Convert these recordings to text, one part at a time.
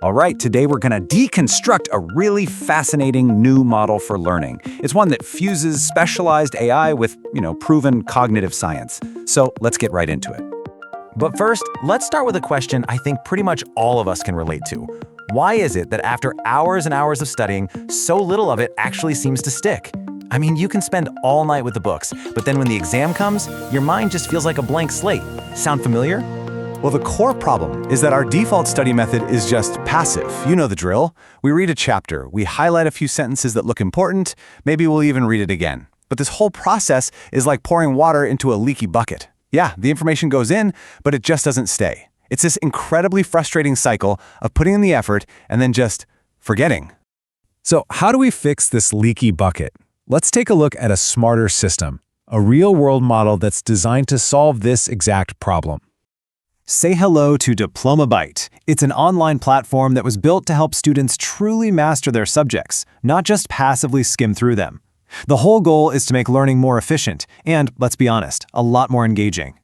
All right, today we're going to deconstruct a really fascinating new model for learning. It's one that fuses specialized AI with, proven cognitive science. So let's get right into it. But first, let's start with a question I think pretty much all of us can relate to. Why is it that after hours and hours of studying, so little of it actually seems to stick? I mean, you can spend all night with the books, but then when the exam comes, your mind just feels like a blank slate. Sound familiar? Well, the core problem is that our default study method is just passive. You know the drill. We read a chapter, we highlight a few sentences that look important, maybe we'll even read it again. But this whole process is like pouring water into a leaky bucket. Yeah, the information goes in, but it just doesn't stay. It's this incredibly frustrating cycle of putting in the effort and then just forgetting. So how do we fix this leaky bucket? Let's take a look at a smarter system, a real-world model that's designed to solve this exact problem. Say hello to DiplomaByte. It's an online platform that was built to help students truly master their subjects, not just passively skim through them. The whole goal is to make learning more efficient and, let's be honest, a lot more engaging.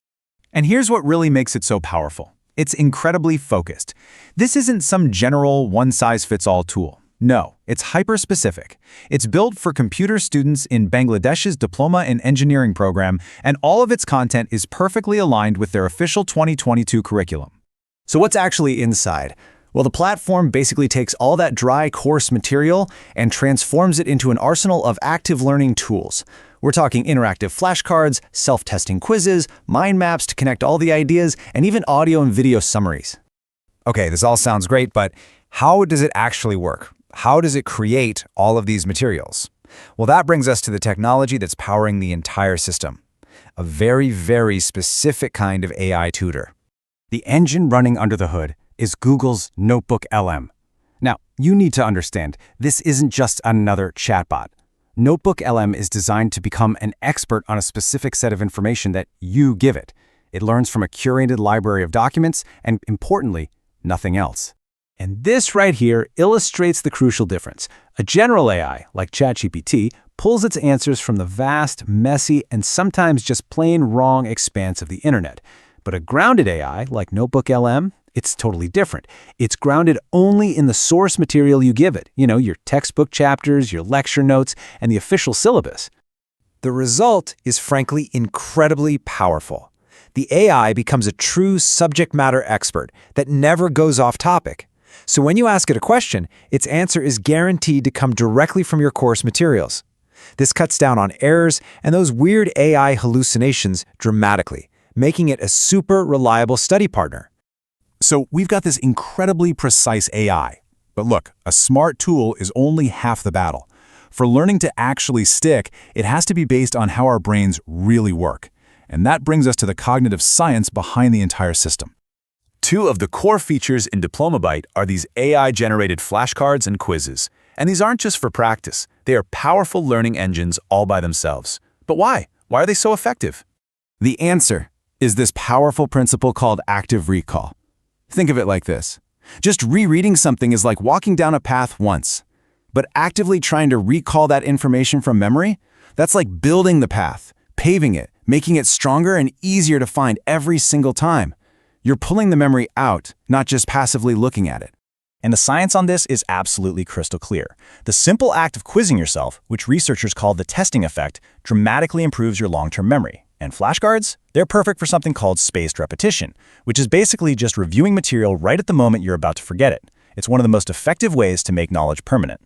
And here's what really makes it so powerful. It's incredibly focused. This isn't some general one-size-fits-all tool. No, it's hyper-specific. It's built for computer students in Bangladesh's Diploma in Engineering program, and all of its content is perfectly aligned with their official 2022 curriculum. So what's actually inside? Well, the platform basically takes all that dry course material and transforms it into an arsenal of active learning tools. We're talking interactive flashcards, self-testing quizzes, mind maps to connect all the ideas, and even audio and video summaries. Okay, this all sounds great, but how does it actually work? How does it create all of these materials? Well, that brings us to the technology that's powering the entire system. A very, very specific kind of AI tutor. The engine running under the hood is Google's Notebook LM. Now, you need to understand, this isn't just another chatbot. Notebook LM is designed to become an expert on a specific set of information that you give it. It learns from a curated library of documents and, importantly, nothing else. And this right here illustrates the crucial difference. A general AI, like ChatGPT, pulls its answers from the vast, messy, and sometimes just plain wrong expanse of the internet. But a grounded AI, like Notebook LM, it's totally different. It's grounded only in the source material you give it, your textbook chapters, your lecture notes, and the official syllabus. The result is frankly incredibly powerful. The AI becomes a true subject matter expert that never goes off topic. So when you ask it a question, its answer is guaranteed to come directly from your course materials. This cuts down on errors and those weird AI hallucinations dramatically, making it a super reliable study partner. So we've got this incredibly precise AI. But look, a smart tool is only half the battle. For learning to actually stick, it has to be based on how our brains really work. And that brings us to the cognitive science behind the entire system. Two of the core features in DiplomaByte are these AI-generated flashcards and quizzes. And these aren't just for practice. They are powerful learning engines all by themselves. But why? Why are they so effective? The answer is this powerful principle called active recall. Think of it like this. Just rereading something is like walking down a path once. But actively trying to recall that information from memory, that's like building the path, paving it, making it stronger and easier to find every single time. You're pulling the memory out, not just passively looking at it. And the science on this is absolutely crystal clear. The simple act of quizzing yourself, which researchers call the testing effect, dramatically improves your long-term memory. And flashcards? They're perfect for something called spaced repetition, which is basically just reviewing material right at the moment you're about to forget it. It's one of the most effective ways to make knowledge permanent.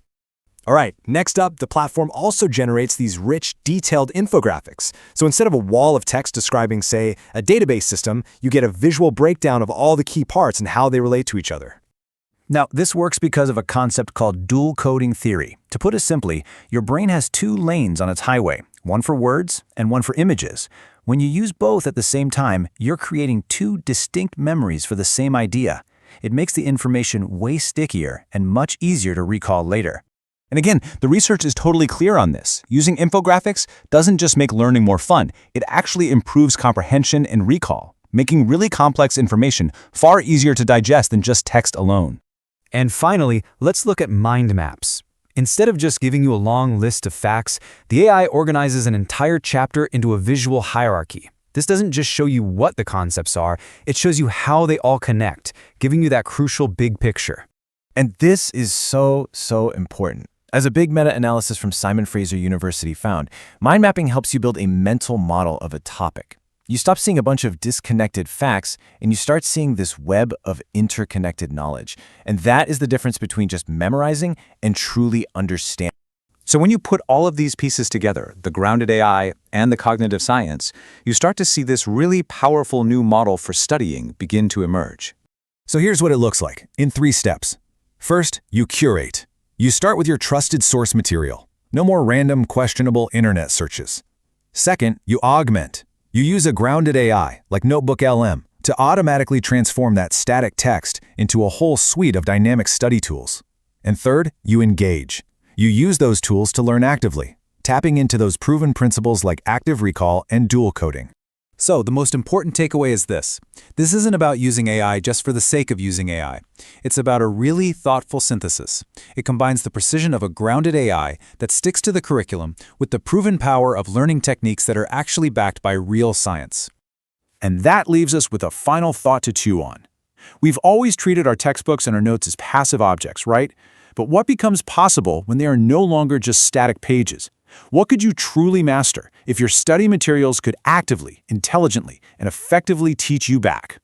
All right, next up, the platform also generates these rich, detailed infographics. So instead of a wall of text describing, say, a database system, you get a visual breakdown of all the key parts and how they relate to each other. Now, this works because of a concept called dual coding theory. To put it simply, your brain has two lanes on its highway, one for words and one for images. When you use both at the same time, you're creating two distinct memories for the same idea. It makes the information way stickier and much easier to recall later. And again, the research is totally clear on this. Using infographics doesn't just make learning more fun, it actually improves comprehension and recall, making really complex information far easier to digest than just text alone. And finally, let's look at mind maps. Instead of just giving you a long list of facts, the AI organizes an entire chapter into a visual hierarchy. This doesn't just show you what the concepts are, it shows you how they all connect, giving you that crucial big picture. And this is so important. As a big meta-analysis from Simon Fraser University found, mind mapping helps you build a mental model of a topic. You stop seeing a bunch of disconnected facts, and you start seeing this web of interconnected knowledge. And that is the difference between just memorizing and truly understanding. So when you put all of these pieces together, the grounded AI and the cognitive science, you start to see this really powerful new model for studying begin to emerge. So here's what it looks like in 3 steps. First, you curate. You start with your trusted source material. No more random, questionable internet searches. Second, you augment. You use a grounded AI, like Notebook LM, to automatically transform that static text into a whole suite of dynamic study tools. And third, you engage. You use those tools to learn actively, tapping into those proven principles like active recall and dual coding. So the most important takeaway is this. This isn't about using AI just for the sake of using AI. It's about a really thoughtful synthesis. It combines the precision of a grounded AI that sticks to the curriculum with the proven power of learning techniques that are actually backed by real science. And that leaves us with a final thought to chew on. We've always treated our textbooks and our notes as passive objects, right? But what becomes possible when they are no longer just static pages? What could you truly master if your study materials could actively, intelligently, and effectively teach you back?